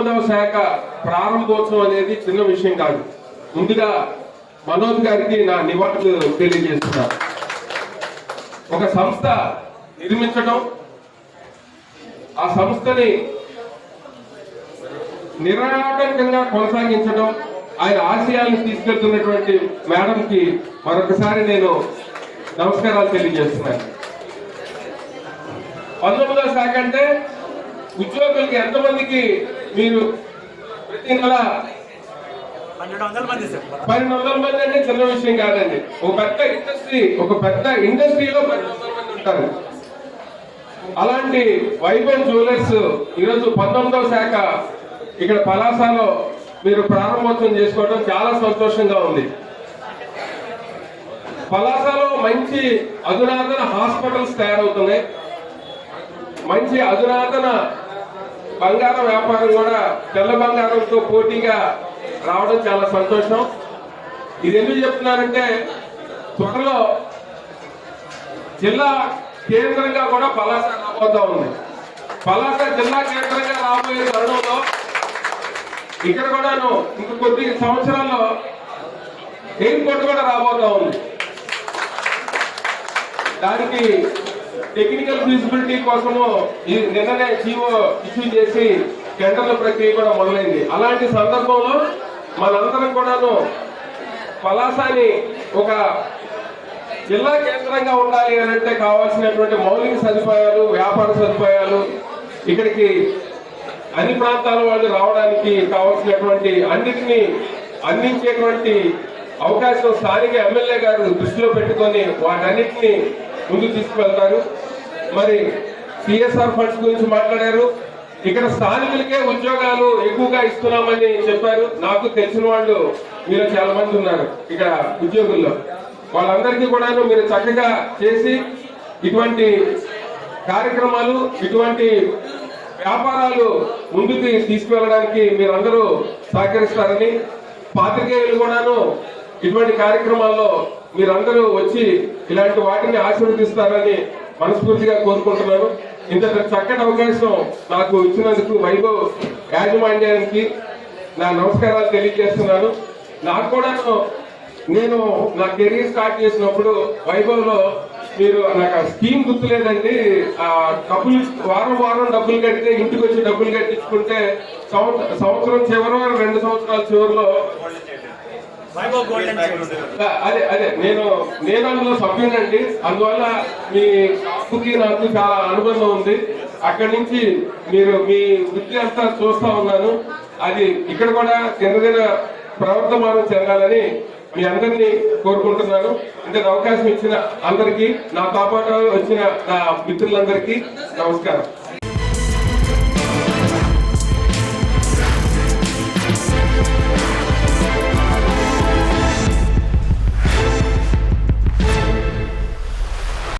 19వ శాఖ ప్రారంభోత్సవం అనేది చిన్న విషయం కాదు. ముందుగా మనోజ్ గారికి నా నివాళులు తెలియజేస్తున్నా. ఒక సంస్థ నిర్మించడం, ఆ సంస్థని నిరాటంకంగా కొనసాగించడం, ఆయన ఆశయాలను తీసుకెళ్తున్నటువంటి మేడంకి మరొకసారి నేను నమస్కారాలు తెలియజేస్తున్నాను. 19వ శాఖ అంటే ఉద్యోగులకి ఎంతమందికి మీరు ప్రతి నెల 1200 మంది అంటే చిన్న విషయం కాదండి. ఒక పెద్ద ఇండస్ట్రీలో 1200 మంది ఉంటారు. అలాంటి వైభవ్ జ్యువెలర్స్ ఈరోజు 19వ శాఖ ఇక్కడ పలాసలో మీరు ప్రారంభోత్సవం చేసుకోవడం చాలా సంతోషంగా ఉంది. పలాసలో మంచి అధునాతన హాస్పిటల్స్ తయారవుతున్నాయి. మంచి అధునాతన బంగారం వ్యాపారం కూడా తెల్ల బంగారంతో పోటీగా రావడం చాలా సంతోషం. ఇది ఎందుకు చెప్తున్నారంటే త్వరలో జిల్లా కేంద్రంగా కూడా పలాస రాబోతా ఉంది. పలాస జిల్లా కేంద్రంగా రాబోయే తరుణంలో ఇక్కడ కూడాను ఇంక కొద్ది సంవత్సరాల్లో ఎయిర్పోర్ట్ కూడా రాబోతా ఉంది. దానికి టెక్నికల్ ఫీజిబిలిటీ కోసము నిన్ననే జీవో ఇష్యూ చేసి టెండర్ల ప్రక్రియ కూడా మొదలైంది. అలాంటి సందర్భంలో మనందరం కూడాను పలాసని ఒక జిల్లా కేంద్రంగా ఉండాలి అని అంటే కావాల్సినటువంటి మౌలిక సదుపాయాలు, వ్యాపార సదుపాయాలు, ఇక్కడికి అన్ని ప్రాంతాల వాళ్ళు రావడానికి కావాల్సినటువంటి అన్నిటినీ అందించేటువంటి అవకాశం స్థానిక ఎమ్మెల్యే గారు దృష్టిలో పెట్టుకొని వాటన్నిటిని ముందుకు తీసుకువెళ్తారు. మరి సిఎస్ఆర్ ఫండ్స్ గురించి మాట్లాడారు. ఇక్కడ స్థానికులకే ఉద్యోగాలు ఎక్కువగా ఇస్తున్నామని చెప్పారు. నాకు తెలిసిన వాళ్ళు మీరు చాలా మంది ఉన్నారు ఇక్కడ ఉద్యోగుల్లో. వాళ్ళందరికీ కూడా మీరు చక్కగా చేసి ఇటువంటి కార్యక్రమాలు, ఇటువంటి వ్యాపారాలు ముందుకు తీసుకువెళ్ళడానికి మీరందరూ సహకరిస్తారని, పాత్రికేయులు కూడాను ఇటువంటి కార్యక్రమాల్లో మీరందరూ వచ్చి ఇలాంటి వాటిని ఆశీర్వదిస్తారని మనస్ఫూర్తిగా కోరుకుంటున్నాను. ఇంత చక్కటి అవకాశం నాకు ఇచ్చినందుకు వైభవ్ యాజమాన్యానికి నా నమస్కారాలు తెలియజేస్తున్నాను. నాకు కూడా నేను నా కెరీర్ స్టార్ట్ చేసినప్పుడు వైభవ్ లో మీరు నాకు స్కీమ్ గుర్తులేదండి. ఆ డబ్బులు వారం డబ్బులు కడితే ఇంటికి వచ్చి డబ్బులు కట్టించుకుంటే సంవత్సరం చివరి 2 సంవత్సరాల చివరిలో అదే నేను అందులో సభ్యునండి. అందువల్ల మీ షాపుకి నాకు చాలా అనుబంధం ఉంది. అక్కడి నుంచి మీరు మీ వృత్తి అంతా చూస్తా ఉన్నాను. అది ఇక్కడ కూడా దినదిన ప్రవర్తమానం చెందాలని మీ అందరినీ కోరుకుంటున్నాను. ఇంత అవకాశం ఇచ్చిన అందరికీ, నాతో పాటు వచ్చిన నా మిత్రులందరికీ నమస్కారం.